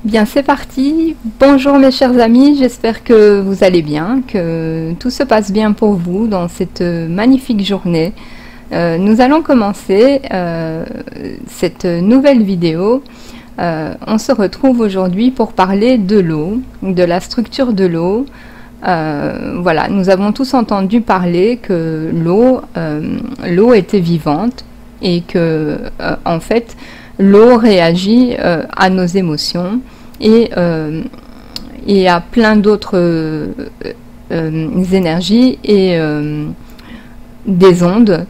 Bien, c'est parti. Bonjour mes chers amis, j'espère que vous allez bien, que tout se passe bien pour vous dans cette magnifique journée. Nous allons commencer cette nouvelle vidéo. On se retrouve aujourd'hui pour parler de l'eau, de la structure de l'eau. Voilà, nous avons tous entendu parler que l'eau était vivante et que en fait l'eau réagit à nos émotions et à plein d'autres énergies et des ondes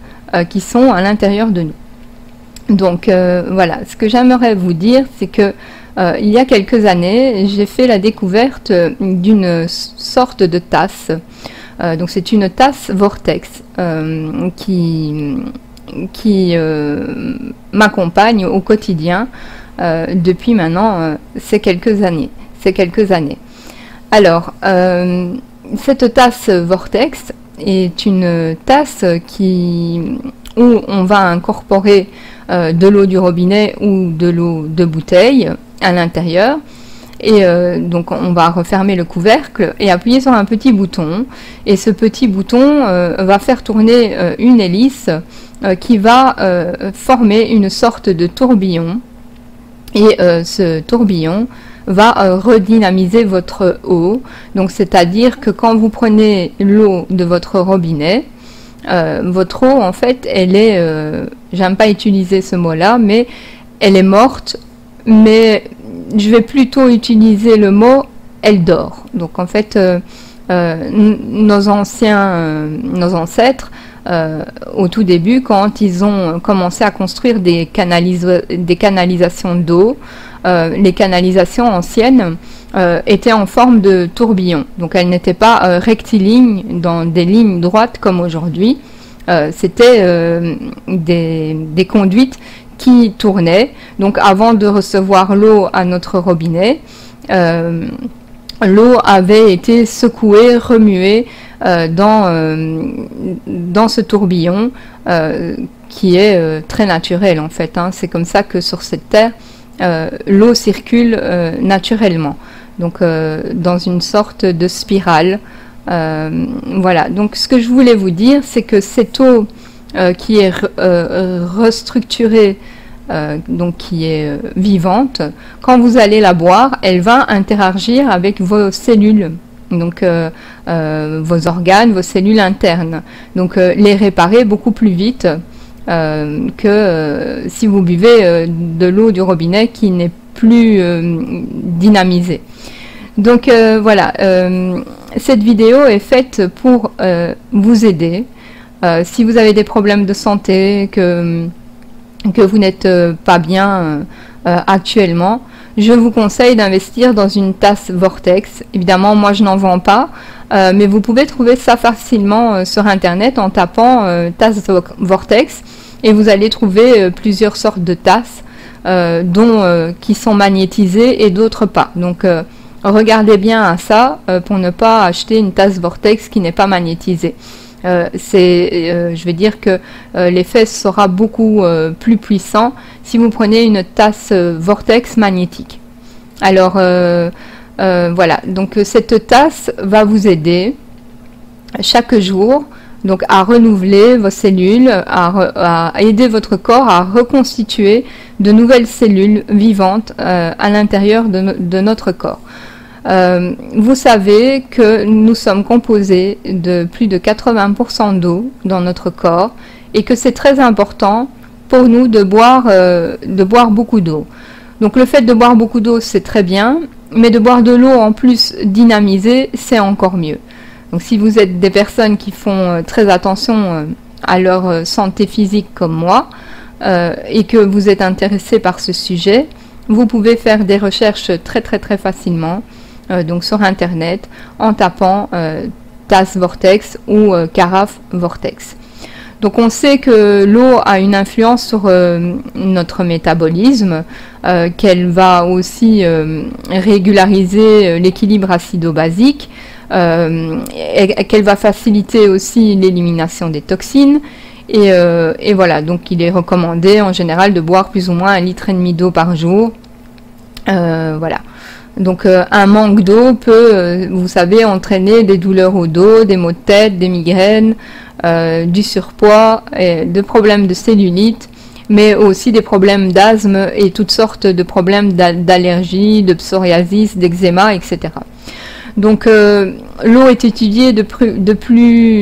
qui sont à l'intérieur de nous. Donc voilà, ce que j'aimerais vous dire, c'est que il y a quelques années, j'ai fait la découverte d'une sorte de tasse. Donc c'est une tasse vortex qui m'accompagne au quotidien depuis maintenant ces quelques années. Alors, cette tasse vortex est une tasse où on va incorporer de l'eau du robinet ou de l'eau de bouteille à l'intérieur. Et donc on va refermer le couvercle et appuyer sur un petit bouton. Et ce petit bouton va faire tourner une hélice qui va former une sorte de tourbillon. Et ce tourbillon va redynamiser votre eau. Donc c'est-à-dire que quand vous prenez l'eau de votre robinet, votre eau en fait elle est, j'aime pas utiliser ce mot-là, mais elle est morte, mais je vais plutôt utiliser le mot elle dort. Donc en fait nos ancêtres au tout début, quand ils ont commencé à construire des canalisations d'eau, les canalisations anciennes étaient en forme de tourbillon. Donc elles n'étaient pas rectilignes dans des lignes droites comme aujourd'hui. C'était des conduites qui tournaient. Donc avant de recevoir l'eau à notre robinet, l'eau avait été secouée, remuée dans ce tourbillon qui est très naturel en fait. C'est comme ça que sur cette terre, l'eau circule naturellement. Donc dans une sorte de spirale. Voilà, donc ce que je voulais vous dire, c'est que cette eau qui est restructurée, donc qui est vivante, quand vous allez la boire, elle va interagir avec vos cellules, donc vos organes, vos cellules internes, donc les réparer beaucoup plus vite que si vous buvez de l'eau du robinet qui n'est plus dynamisée. Donc voilà, cette vidéo est faite pour vous aider. Si vous avez des problèmes de santé, que vous n'êtes pas bien actuellement, je vous conseille d'investir dans une tasse vortex. Évidemment, moi je n'en vends pas, mais vous pouvez trouver ça facilement sur internet en tapant tasse vortex et vous allez trouver plusieurs sortes de tasses dont qui sont magnétisées et d'autres pas. Donc regardez bien à ça pour ne pas acheter une tasse vortex qui n'est pas magnétisée. Je vais dire que l'effet sera beaucoup plus puissant si vous prenez une tasse vortex magnétique. Alors voilà, donc cette tasse va vous aider chaque jour donc à renouveler vos cellules, à aider votre corps à reconstituer de nouvelles cellules vivantes à l'intérieur de notre corps. Vous savez que nous sommes composés de plus de 80% d'eau dans notre corps et que c'est très important pour nous de boire beaucoup d'eau. Donc le fait de boire beaucoup d'eau, c'est très bien, mais de boire de l'eau en plus dynamisée, c'est encore mieux. Donc si vous êtes des personnes qui font très attention à leur santé physique comme moi et que vous êtes intéressé par ce sujet, vous pouvez faire des recherches très facilement. Donc sur internet en tapant tasse vortex ou carafe vortex. Donc on sait que l'eau a une influence sur notre métabolisme, qu'elle va aussi régulariser l'équilibre acido-basique, et qu'elle va faciliter aussi l'élimination des toxines. Et voilà, donc il est recommandé en général de boire plus ou moins 1,5 litre d'eau par jour. Voilà. Donc un manque d'eau peut, vous savez, entraîner des douleurs au dos, des maux de tête, des migraines, du surpoids, des problèmes de cellulite, mais aussi des problèmes d'asthme et toutes sortes de problèmes d'allergie, de psoriasis, d'eczéma, etc. Donc l'eau est étudiée il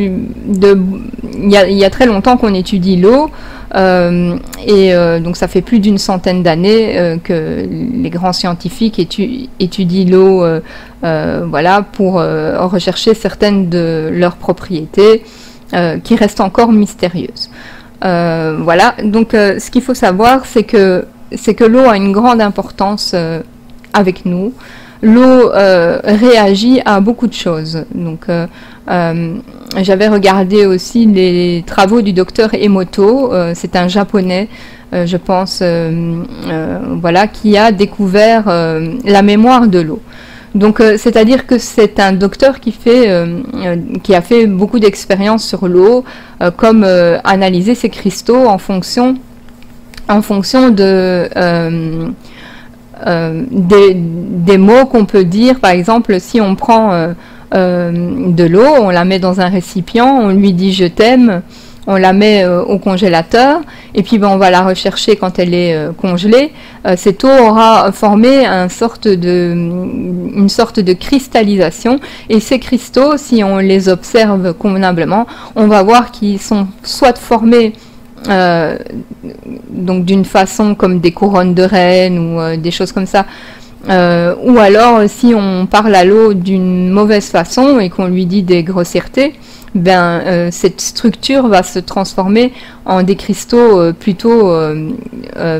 y a très longtemps qu'on étudie l'eau, donc ça fait plus d'une centaine d'années que les grands scientifiques étudient l'eau, voilà, pour rechercher certaines de leurs propriétés qui restent encore mystérieuses. Voilà, donc ce qu'il faut savoir, c'est que l'eau a une grande importance avec nous. L'eau réagit à beaucoup de choses. Donc, j'avais regardé aussi les travaux du docteur Emoto. C'est un japonais, je pense, voilà, qui a découvert la mémoire de l'eau. Donc, c'est-à-dire que c'est un docteur qui a fait beaucoup d'expériences sur l'eau, comme analyser ses cristaux en fonction de des mots qu'on peut dire. Par exemple, si on prend de l'eau, on la met dans un récipient, on lui dit je t'aime, on la met au congélateur, et puis on va la rechercher quand elle est congelée. Cette eau aura formé une sorte de cristallisation, et ces cristaux, si on les observe convenablement, on va voir qu'ils sont soit formés donc d'une façon comme des couronnes de reines ou des choses comme ça, ou alors si on parle à l'eau d'une mauvaise façon et qu'on lui dit des grossièretés, cette structure va se transformer en des cristaux plutôt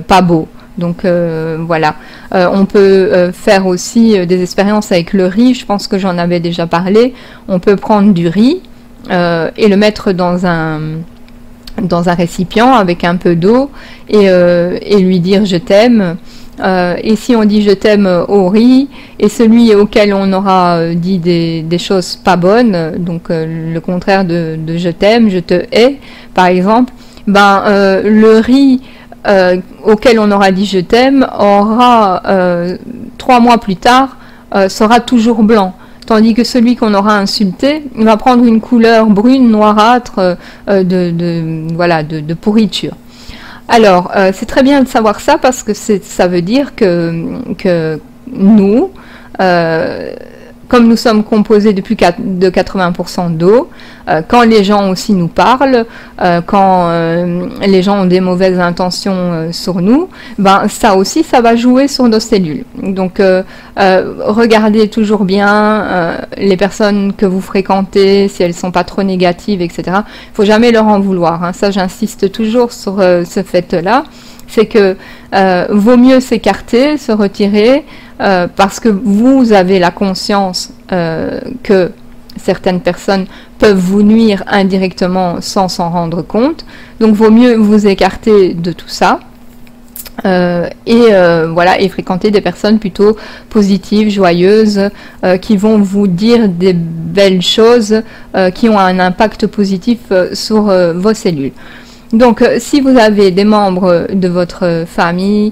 pas beaux. Donc voilà, on peut faire aussi des expériences avec le riz. Je pense que j'en avais déjà parlé. On peut prendre du riz et le mettre dans un récipient avec un peu d'eau et lui dire je t'aime. Et si on dit je t'aime au riz, et celui auquel on aura dit des choses pas bonnes, donc le contraire de je t'aime, je te hais par exemple, le riz auquel on aura dit je t'aime aura 3 mois plus tard sera toujours blanc. Tandis que celui qu'on aura insulté va prendre une couleur brune, noirâtre, de pourriture. Alors, c'est très bien de savoir ça parce que ça veut dire que nous, comme nous sommes composés de 80% d'eau, quand les gens aussi nous parlent, quand les gens ont des mauvaises intentions sur nous, ça aussi, ça va jouer sur nos cellules. Donc, regardez toujours bien les personnes que vous fréquentez, si elles sont pas trop négatives, etc. Il faut jamais leur en vouloir, hein. Ça, j'insiste toujours sur ce fait-là. C'est que vaut mieux s'écarter, se retirer, parce que vous avez la conscience que certaines personnes peuvent vous nuire indirectement sans s'en rendre compte. Donc vaut mieux vous écarter de tout ça et fréquenter des personnes plutôt positives, joyeuses, qui vont vous dire des belles choses qui ont un impact positif sur vos cellules. Donc, si vous avez des membres de votre famille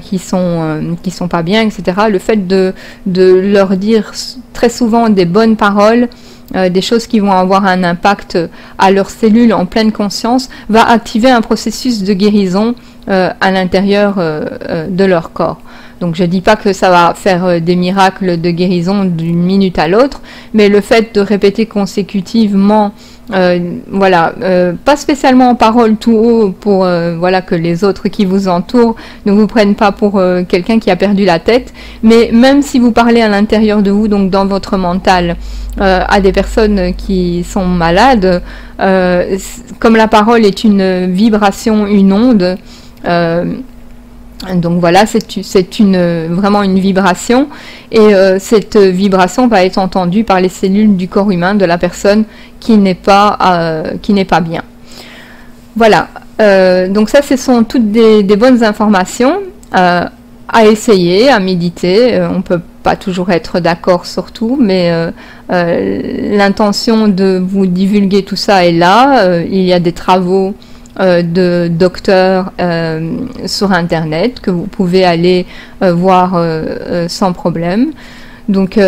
qui sont pas bien, etc., le fait de leur dire très souvent des bonnes paroles, des choses qui vont avoir un impact à leurs cellules en pleine conscience, va activer un processus de guérison à l'intérieur de leur corps. Donc je ne dis pas que ça va faire des miracles de guérison d'une minute à l'autre, mais le fait de répéter consécutivement, pas spécialement en parole tout haut pour que les autres qui vous entourent ne vous prennent pas pour quelqu'un qui a perdu la tête, mais même si vous parlez à l'intérieur de vous, donc dans votre mental, à des personnes qui sont malades, comme la parole est une vibration, une onde, donc voilà, c'est vraiment une vibration, et cette vibration va être entendue par les cellules du corps humain de la personne qui n'est pas bien. Voilà, donc ça, ce sont toutes des bonnes informations à essayer, à méditer. On peut pas toujours être d'accord sur tout, mais l'intention de vous divulguer tout ça est là. Il y a des travaux de docteurs sur Internet que vous pouvez aller voir sans problème. Donc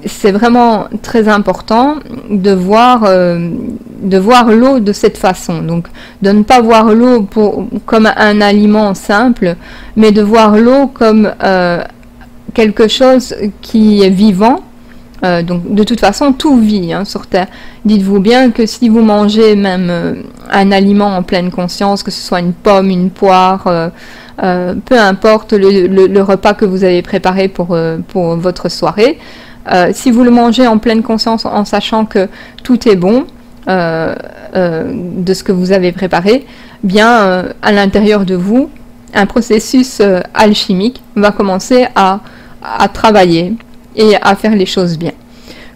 c'est vraiment très important de voir l'eau de cette façon. Donc de ne pas voir l'eau comme un aliment simple, mais de voir l'eau comme quelque chose qui est vivant. Donc de toute façon tout vit sur Terre. Dites-vous bien que si vous mangez même un aliment en pleine conscience, que ce soit une pomme, une poire, peu importe le repas que vous avez préparé pour votre soirée, si vous le mangez en pleine conscience en sachant que tout est bon de ce que vous avez préparé, bien à l'intérieur de vous, un processus alchimique va commencer à travailler et à faire les choses bien.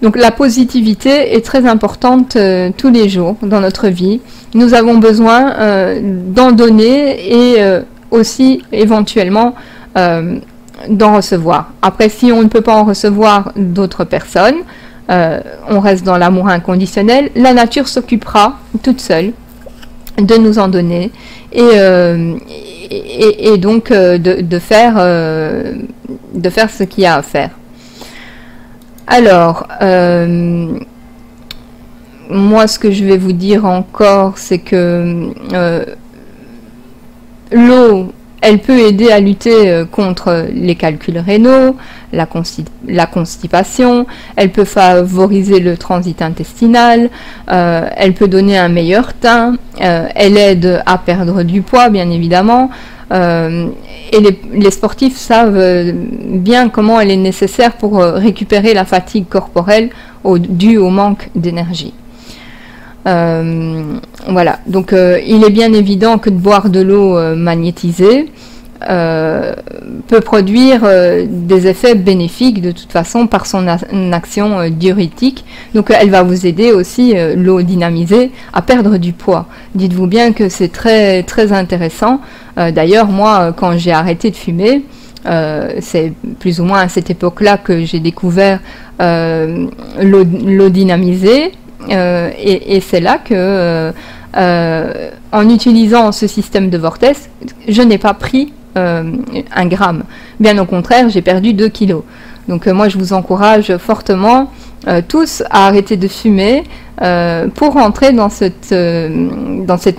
Donc la positivité est très importante tous les jours dans notre vie. Nous avons besoin d'en donner et aussi éventuellement d'en recevoir. Après, si on ne peut pas en recevoir d'autres personnes, on reste dans l'amour inconditionnel, la nature s'occupera toute seule de nous en donner et donc de faire ce qu'il y a à faire. Alors, moi ce que je vais vous dire encore, c'est que l'eau, elle peut aider à lutter contre les calculs rénaux, la constipation, elle peut favoriser le transit intestinal, elle peut donner un meilleur teint, elle aide à perdre du poids bien évidemment, et les sportifs savent bien comment elle est nécessaire pour récupérer la fatigue corporelle due au manque d'énergie. Voilà, donc il est bien évident que de boire de l'eau magnétisée peut produire des effets bénéfiques de toute façon par son action diurétique. Donc elle va vous aider aussi, l'eau dynamisée, à perdre du poids. Dites-vous bien que c'est très très intéressant. D'ailleurs moi quand j'ai arrêté de fumer, c'est plus ou moins à cette époque-là que j'ai découvert l'eau dynamisée. Et c'est là que, en utilisant ce système de vortex, je n'ai pas pris 1 gramme. Bien au contraire, j'ai perdu 2 kilos. Donc moi, je vous encourage fortement tous à arrêter de fumer pour rentrer dans cette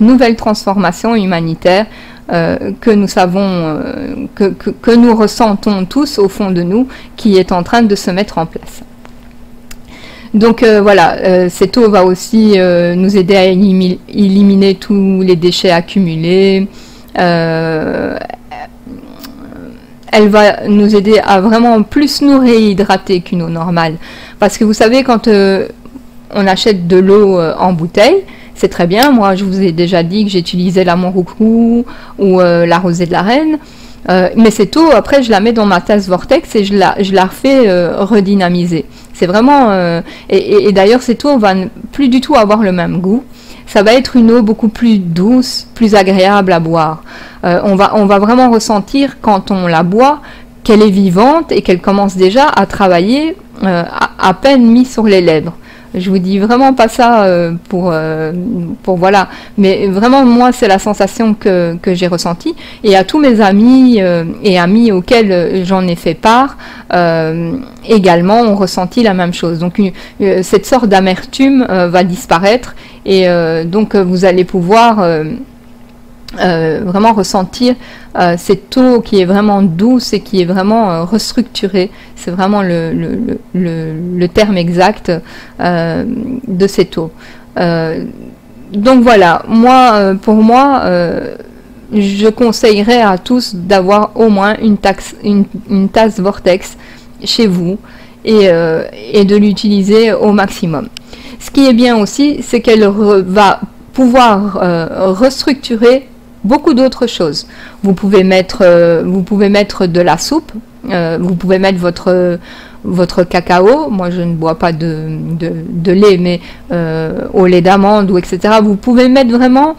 nouvelle transformation humanitaire que nous savons, que nous ressentons tous au fond de nous, qui est en train de se mettre en place. Donc voilà, cette eau va aussi nous aider à éliminer tous les déchets accumulés. Elle va nous aider à vraiment plus nous réhydrater qu'une eau normale. Parce que vous savez, quand on achète de l'eau en bouteille, c'est très bien. Moi, je vous ai déjà dit que j'utilisais la Montroucou ou la Rosée de la Reine. Mais cette eau, après, je la mets dans ma tasse vortex et je la refais redynamiser. C'est vraiment... et d'ailleurs, cette eau va plus du tout avoir le même goût. Ça va être une eau beaucoup plus douce, plus agréable à boire. On va vraiment ressentir, quand on la boit, qu'elle est vivante et qu'elle commence déjà à travailler à peine mise sur les lèvres. Je vous dis vraiment pas ça pour voilà, mais vraiment moi c'est la sensation que j'ai ressentie, et à tous mes amis et amis auxquels j'en ai fait part également ont ressenti la même chose. Donc cette sorte d'amertume va disparaître, et donc vous allez pouvoir vraiment ressentir cette eau qui est vraiment douce et qui est vraiment restructurée. C'est vraiment le terme exact de cette eau. Donc voilà, pour moi, je conseillerais à tous d'avoir au moins une tasse vortex chez vous et de l'utiliser au maximum. Ce qui est bien aussi, c'est qu'elle va pouvoir restructurer beaucoup d'autres choses. Vous pouvez mettre de la soupe, vous pouvez mettre votre cacao. Moi je ne bois pas de lait, mais au lait d'amande ou etc. Vous pouvez mettre vraiment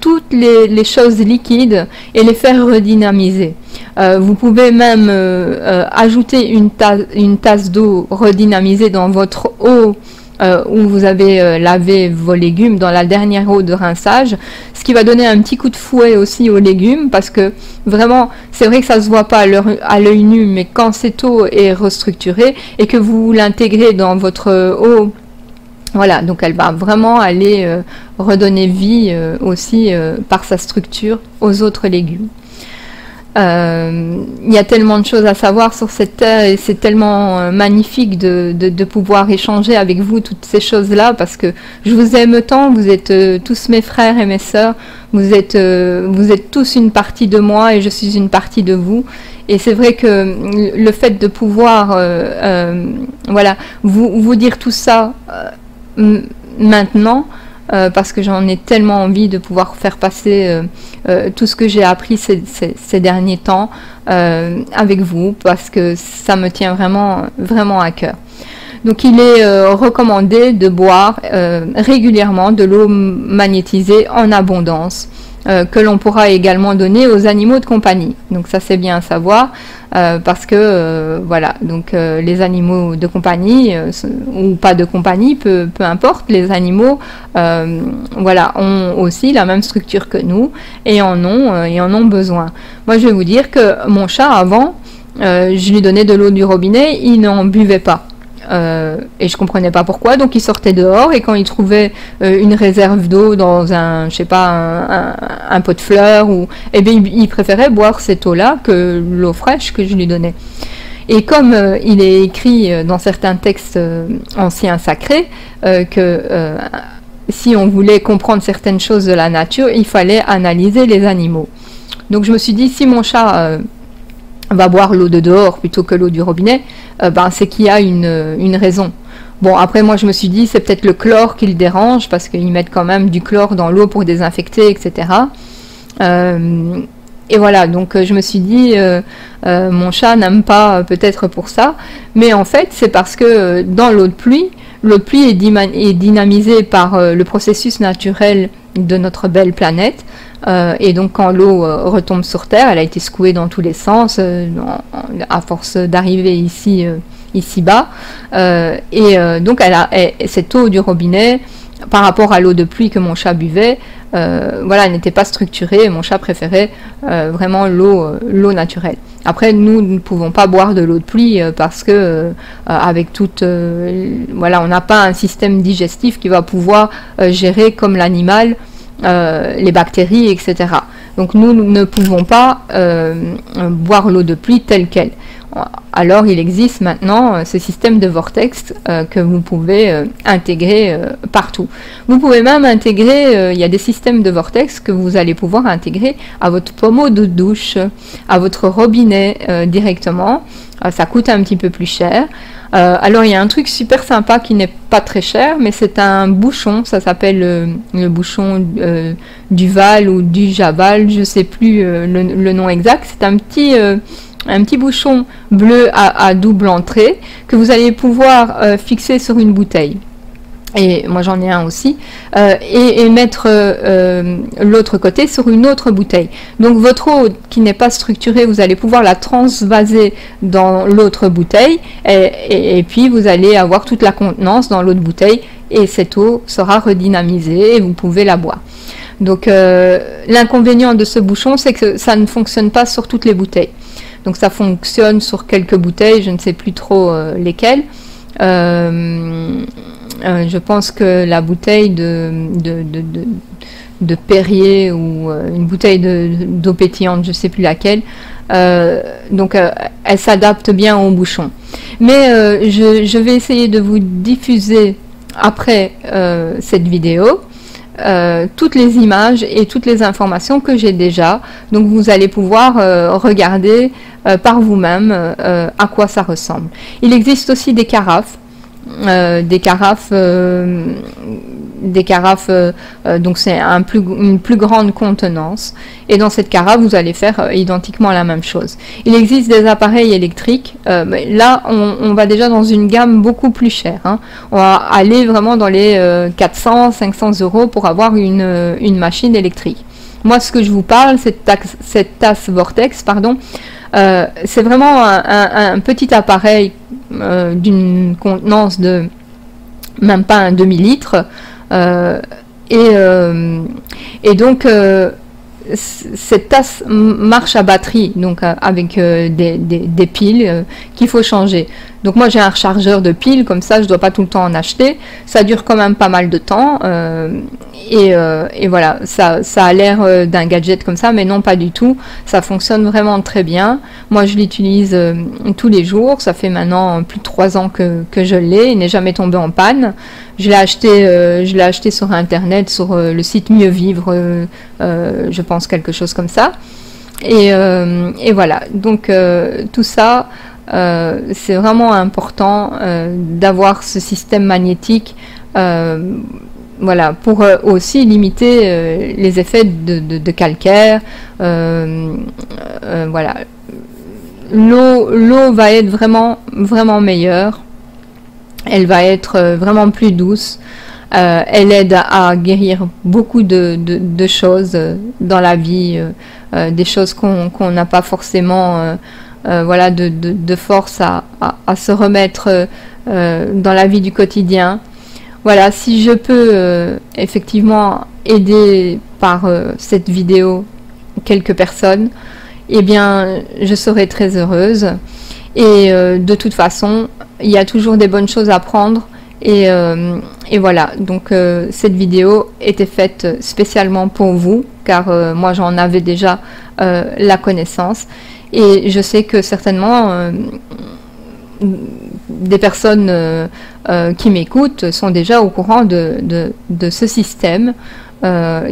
toutes les choses liquides et les faire redynamiser. Vous pouvez même ajouter une tasse d'eau redynamisée dans votre eau où vous avez lavé vos légumes dans la dernière eau de rinçage, ce qui va donner un petit coup de fouet aussi aux légumes, parce que vraiment, c'est vrai que ça se voit pas à l'œil nu, mais quand cette eau est restructurée et que vous l'intégrez dans votre eau, voilà, donc elle va vraiment aller redonner vie aussi par sa structure aux autres légumes. Il y a tellement de choses à savoir sur cette terre et c'est tellement magnifique de pouvoir échanger avec vous toutes ces choses-là, parce que je vous aime tant, vous êtes tous mes frères et mes sœurs, vous êtes tous une partie de moi et je suis une partie de vous. Et c'est vrai que le fait de pouvoir voilà, vous dire tout ça maintenant, parce que j'en ai tellement envie de pouvoir faire passer tout ce que j'ai appris ces derniers temps avec vous, parce que ça me tient vraiment, vraiment à cœur. Donc il est recommandé de boire régulièrement de l'eau magnétisée en abondance, que l'on pourra également donner aux animaux de compagnie. Donc ça c'est bien à savoir, parce que voilà, donc les animaux de compagnie ou pas de compagnie, peu importe, les animaux voilà, ont aussi la même structure que nous et en ont besoin. Moi je vais vous dire que mon chat avant, je lui donnais de l'eau du robinet, il n'en buvait pas. Et je comprenais pas pourquoi, donc il sortait dehors et quand il trouvait une réserve d'eau dans un, je sais pas, un pot de fleurs, ou, eh bien il préférait boire cette eau-là que l'eau fraîche que je lui donnais. Et comme il est écrit dans certains textes anciens sacrés que si on voulait comprendre certaines choses de la nature, il fallait analyser les animaux. Donc je me suis dit, si mon chat va boire l'eau de dehors plutôt que l'eau du robinet, ben, c'est qu'il y a une raison. Bon, après moi je me suis dit, c'est peut-être le chlore qui le dérange, parce qu'ils mettent quand même du chlore dans l'eau pour désinfecter, etc. Et voilà, donc je me suis dit, mon chat n'aime pas peut-être pour ça, mais en fait c'est parce que dans l'eau de pluie est dynamisée par le processus naturel de notre belle planète. Et donc quand l'eau retombe sur Terre, elle a été secouée dans tous les sens à force d'arriver ici bas, donc cette eau du robinet, par rapport à l'eau de pluie que mon chat buvait, voilà, elle n'était pas structurée. Mon chat préférait vraiment l'eau naturelle. Après, nous ne pouvons pas boire de l'eau de pluie parce que avec toute, voilà, on n'a pas un système digestif qui va pouvoir gérer comme l'animal les bactéries, etc. Donc nous ne pouvons pas boire l'eau de pluie telle qu'elle. Alors il existe maintenant ce système de vortex que vous pouvez intégrer partout. Vous pouvez même intégrer, il y a des systèmes de vortex que vous allez pouvoir intégrer à votre pommeau de douche, à votre robinet directement. Ça coûte un petit peu plus cher. Alors il y a un truc super sympa qui n'est pas très cher, mais c'est un bouchon, ça s'appelle le bouchon Duval ou du Javal, je sais plus le nom exact. C'est un petit bouchon bleu à double entrée que vous allez pouvoir fixer sur une bouteille. Et moi j'en ai un aussi, et mettre l'autre côté sur une autre bouteille. Donc votre eau qui n'est pas structurée, vous allez pouvoir la transvaser dans l'autre bouteille, et puis vous allez avoir toute la contenance dans l'autre bouteille, et cette eau sera redynamisée et vous pouvez la boire. Donc l'inconvénient de ce bouchon, c'est que ça ne fonctionne pas sur toutes les bouteilles. Donc ça fonctionne sur quelques bouteilles, je ne sais plus trop lesquelles. Je pense que la bouteille de Perrier ou une bouteille d'eau pétillante, je ne sais plus laquelle, donc elle s'adapte bien au bouchon. Mais je vais essayer de vous diffuser après cette vidéo toutes les images et toutes les informations que j'ai déjà. Donc vous allez pouvoir regarder par vous-même à quoi ça ressemble. Il existe aussi des carafes. Donc c'est une plus grande contenance, et dans cette carafe vous allez faire identiquement la même chose. Il existe des appareils électriques, mais là on va déjà dans une gamme beaucoup plus chère, hein. On va aller vraiment dans les 400-500 euros pour avoir une machine électrique. Moi ce que je vous parle, cette tasse Vortex, pardon, c'est vraiment un petit appareil d'une contenance de même pas un demi-litre. Euh, et donc, cette tasse marche à batterie, donc avec des piles qu'il faut changer. Donc moi j'ai un rechargeur de piles, comme ça je dois pas tout le temps en acheter. Ça dure quand même pas mal de temps. Et voilà, ça a l'air d'un gadget comme ça, mais non pas du tout. Ça fonctionne vraiment très bien. Moi je l'utilise tous les jours. Ça fait maintenant plus de 3 ans que je l'ai. Il n'est jamais tombé en panne. Je l'ai acheté sur internet, sur le site Mieux Vivre, je pense quelque chose comme ça. Et voilà. Donc tout ça, c'est vraiment important d'avoir ce système magnétique. Voilà, pour aussi limiter les effets de calcaire. Voilà, l'eau va être vraiment meilleure. Elle va être vraiment plus douce. Elle aide à guérir beaucoup de choses dans la vie, des choses qu'on n'a pas forcément voilà, de force à se remettre dans la vie du quotidien. Voilà, si je peux effectivement aider par cette vidéo quelques personnes, eh bien, je serai très heureuse. Et de toute façon, il y a toujours des bonnes choses à prendre. Et voilà, donc cette vidéo était faite spécialement pour vous, car moi j'en avais déjà la connaissance. Et je sais que certainement des personnes qui m'écoutent sont déjà au courant de ce système,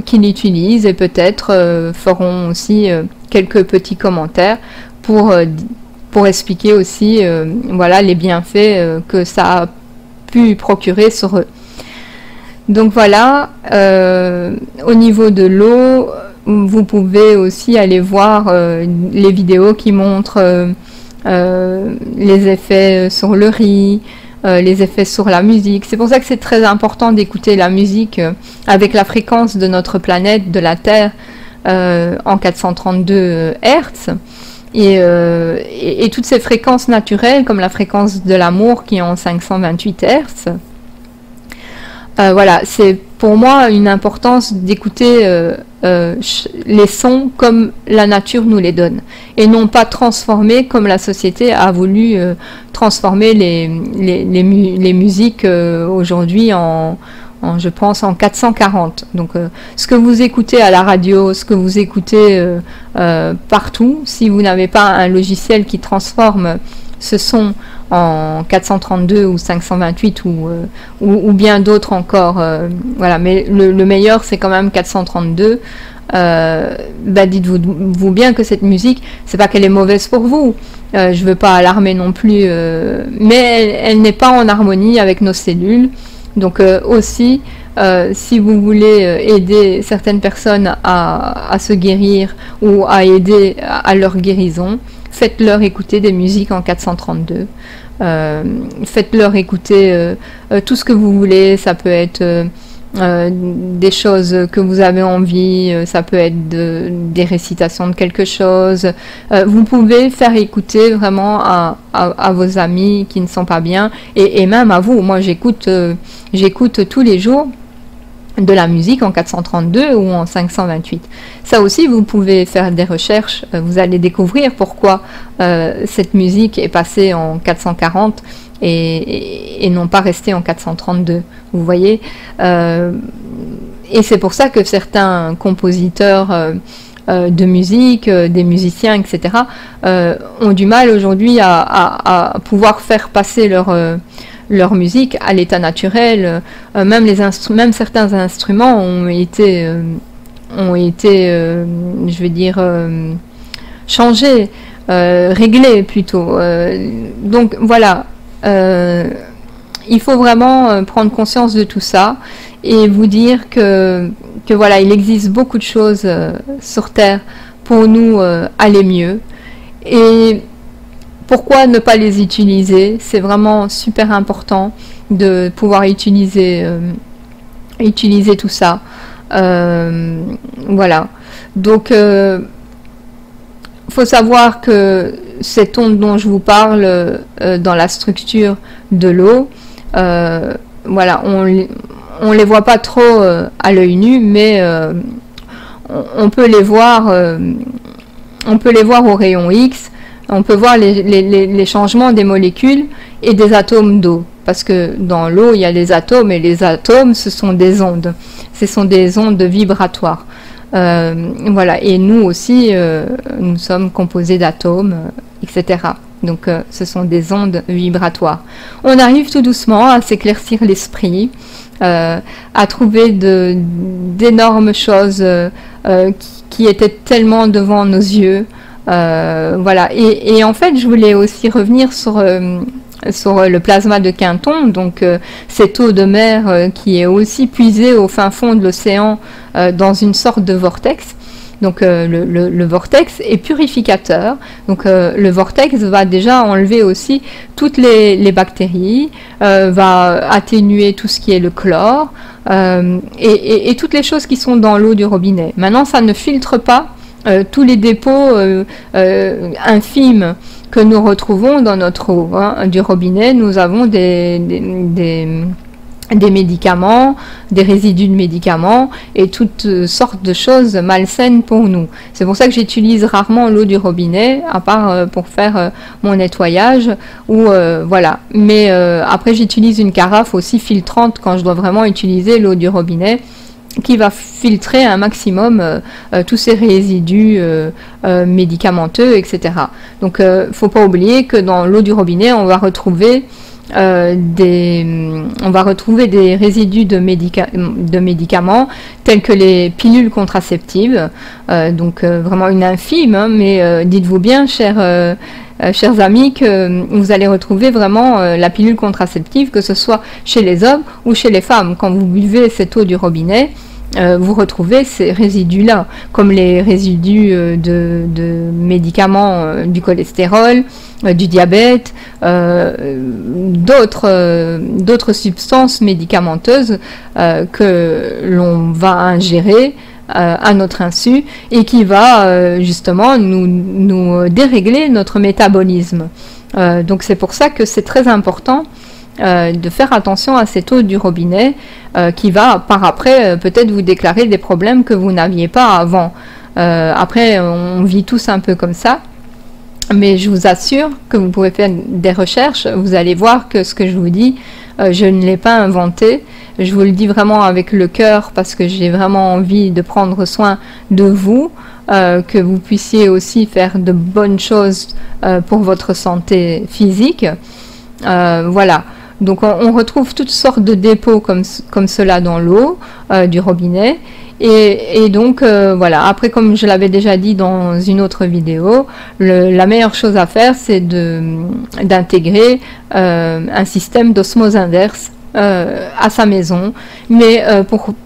qui l'utilisent et peut-être feront aussi quelques petits commentaires pour expliquer aussi voilà, les bienfaits que ça a pu procurer sur eux. Donc voilà, au niveau de l'eau, vous pouvez aussi aller voir les vidéos qui montrent les effets sur le riz, les effets sur la musique. C'est pour ça que c'est très important d'écouter la musique avec la fréquence de notre planète, de la Terre, en 432 Hz. Et toutes ces fréquences naturelles, comme la fréquence de l'amour qui est en 528 Hz, voilà, c'est pour moi une importance d'écouter les sons comme la nature nous les donne, et non pas transformer comme la société a voulu transformer les musiques aujourd'hui je pense en 440. Donc ce que vous écoutez à la radio, ce que vous écoutez partout, si vous n'avez pas un logiciel qui transforme ce son en 432 ou 528 ou bien d'autres encore, voilà, mais le meilleur c'est quand même 432. Dites-vous bien que cette musique, c'est pas qu'elle est mauvaise pour vous, je veux pas alarmer non plus, mais elle n'est pas en harmonie avec nos cellules. Donc aussi, si vous voulez aider certaines personnes à se guérir ou à aider à leur guérison, faites-leur écouter des musiques en 432. Faites-leur écouter tout ce que vous voulez. Ça peut être des choses que vous avez envie, ça peut être des récitations de quelque chose. Vous pouvez faire écouter vraiment à vos amis qui ne sont pas bien, et même à vous. Moi j'écoute tous les jours de la musique en 432 ou en 528. Ça aussi, vous pouvez faire des recherches, vous allez découvrir pourquoi cette musique est passée en 440 et non pas restée en 432. Vous voyez, et c'est pour ça que certains compositeurs de musique, des musiciens, etc., ont du mal aujourd'hui à pouvoir faire passer leur musique à l'état naturel. Même certains instruments ont été je vais dire, changés, réglés plutôt. Donc voilà, il faut vraiment prendre conscience de tout ça et vous dire que voilà, il existe beaucoup de choses sur Terre pour nous aller mieux. Et pourquoi ne pas les utiliser? C'est vraiment super important de pouvoir utiliser tout ça. Voilà. Donc, faut savoir que cette onde dont je vous parle dans la structure de l'eau, voilà, on les voit pas trop à l'œil nu, mais on peut les voir au rayon X. On peut voir les changements des molécules et des atomes d'eau. Parce que dans l'eau, il y a les atomes, et les atomes, ce sont des ondes. Ce sont des ondes vibratoires. Voilà. Et nous aussi, nous sommes composés d'atomes, etc. Donc, ce sont des ondes vibratoires. On arrive tout doucement à s'éclaircir l'esprit, à trouver d'énormes choses qui étaient tellement devant nos yeux. Voilà. Et en fait, je voulais aussi revenir sur le plasma de Quinton, donc cette eau de mer qui est aussi puisée au fin fond de l'océan dans une sorte de vortex. Donc le vortex est purificateur. Donc le vortex va déjà enlever aussi toutes les bactéries, va atténuer tout ce qui est le chlore et toutes les choses qui sont dans l'eau du robinet. Maintenant, ça ne filtre pas tous les dépôts infimes que nous retrouvons dans notre eau du robinet. Nous avons des médicaments, des résidus de médicaments et toutes sortes de choses malsaines pour nous. C'est pour ça que j'utilise rarement l'eau du robinet, à part pour faire mon nettoyage ou voilà. Mais après, j'utilise une carafe aussi filtrante quand je dois vraiment utiliser l'eau du robinet, qui va filtrer un maximum tous ces résidus médicamenteux, etc. Donc, faut pas oublier que dans l'eau du robinet, on va retrouver des résidus de médicaments tels que les pilules contraceptives, donc vraiment une infime, hein, mais dites-vous bien, chers amis, que vous allez retrouver vraiment la pilule contraceptive, que ce soit chez les hommes ou chez les femmes. Quand vous buvez cette eau du robinet, vous retrouvez ces résidus-là, comme les résidus de médicaments, du cholestérol, du diabète, d'autres substances médicamenteuses que l'on va ingérer à notre insu et qui va justement nous dérégler notre métabolisme. Donc c'est pour ça que c'est très important de faire attention à cette eau du robinet qui va par après peut-être vous déclarer des problèmes que vous n'aviez pas avant. Après, on vit tous un peu comme ça, mais je vous assure que vous pouvez faire des recherches, vous allez voir que ce que je vous dis, je ne l'ai pas inventé. Je vous le dis vraiment avec le cœur parce que j'ai vraiment envie de prendre soin de vous, que vous puissiez aussi faire de bonnes choses pour votre santé physique. Voilà. Donc on retrouve toutes sortes de dépôts comme cela dans l'eau du robinet. Et donc voilà, après comme je l'avais déjà dit dans une autre vidéo, la meilleure chose à faire c'est d'intégrer un système d'osmose inverse à sa maison. Mais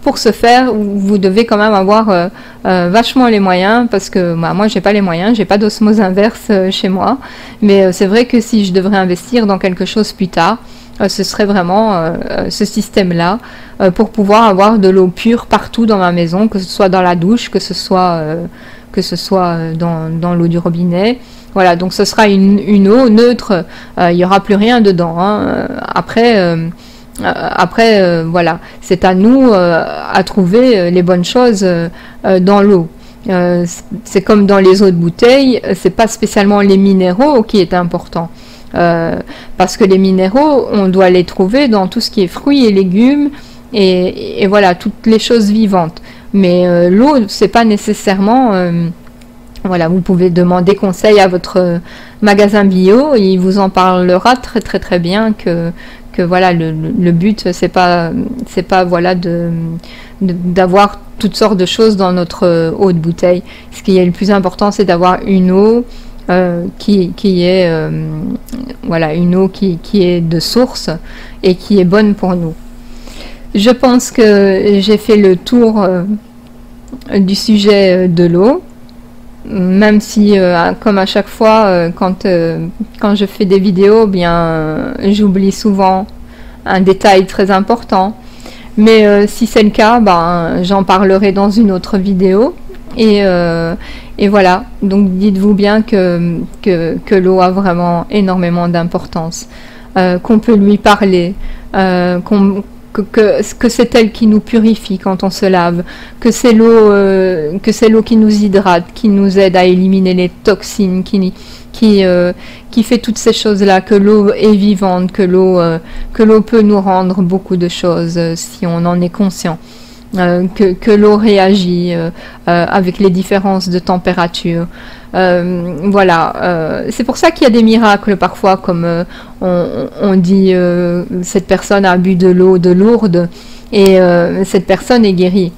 pour ce faire, vous devez quand même avoir vachement les moyens, parce que moi j'ai pas les moyens, j'ai pas d'osmose inverse chez moi. Mais c'est vrai que si je devrais investir dans quelque chose plus tard, ce serait vraiment ce système-là pour pouvoir avoir de l'eau pure partout dans ma maison, que ce soit dans la douche, que ce soit dans l'eau du robinet. Voilà, donc ce sera une eau neutre, il n'y aura plus rien dedans. Hein. Après, voilà, c'est à nous à trouver les bonnes choses dans l'eau. C'est comme dans les eaux de bouteille, c'est pas spécialement les minéraux qui est important. Parce que les minéraux, on doit les trouver dans tout ce qui est fruits et légumes et voilà, toutes les choses vivantes. Mais l'eau, c'est pas nécessairement... voilà, vous pouvez demander conseil à votre magasin bio, il vous en parlera très très très bien que voilà, le but c'est pas voilà d'avoir toutes sortes de choses dans notre eau de bouteille. Ce qui est le plus important, c'est d'avoir une eau qui est voilà, une eau qui est de source et qui est bonne pour nous. Je pense que j'ai fait le tour du sujet de l'eau, même si comme à chaque fois quand je fais des vidéos, bien j'oublie souvent un détail très important, mais si c'est le cas, ben j'en parlerai dans une autre vidéo. Et voilà, donc dites-vous bien que l'eau a vraiment énormément d'importance, qu'on peut lui parler, que c'est elle qui nous purifie quand on se lave, que c'est l'eau qui nous hydrate, qui nous aide à éliminer les toxines, qui fait toutes ces choses-là, que l'eau est vivante, que l'eau peut nous rendre beaucoup de choses si on en est conscient. Que l'eau réagit avec les différences de température. Voilà, c'est pour ça qu'il y a des miracles parfois, comme on dit cette personne a bu de l'eau de Lourdes et cette personne est guérie.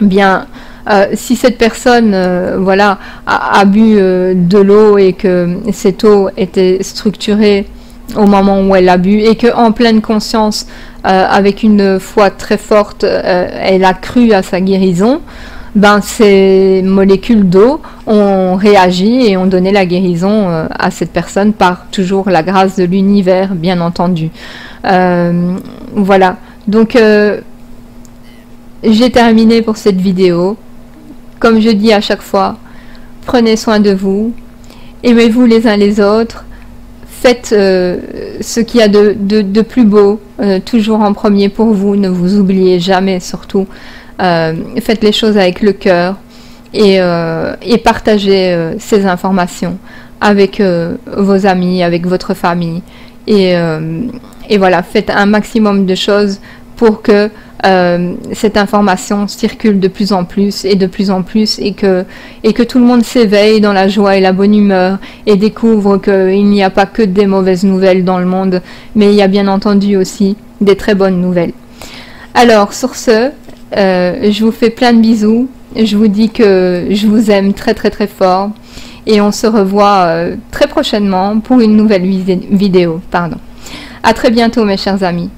Bien, si cette personne voilà, a bu de l'eau et que cette eau était structurée au moment où elle l'a bu et que en pleine conscience, avec une foi très forte, elle a cru à sa guérison, ben ces molécules d'eau ont réagi et ont donné la guérison à cette personne par toujours la grâce de l'univers, bien entendu. Voilà, donc j'ai terminé pour cette vidéo. Comme je dis à chaque fois, prenez soin de vous, aimez-vous les uns les autres, faites ce qu'il y a de plus beau, toujours en premier pour vous, ne vous oubliez jamais surtout, faites les choses avec le cœur et partagez ces informations avec vos amis, avec votre famille et voilà, faites un maximum de choses pour que cette information circule de plus en plus et que tout le monde s'éveille dans la joie et la bonne humeur et découvre qu'il n'y a pas que des mauvaises nouvelles dans le monde, mais il y a bien entendu aussi des très bonnes nouvelles. Alors sur ce, je vous fais plein de bisous, je vous dis que je vous aime très très très fort et on se revoit très prochainement pour une nouvelle vidéo. À très bientôt mes chers amis.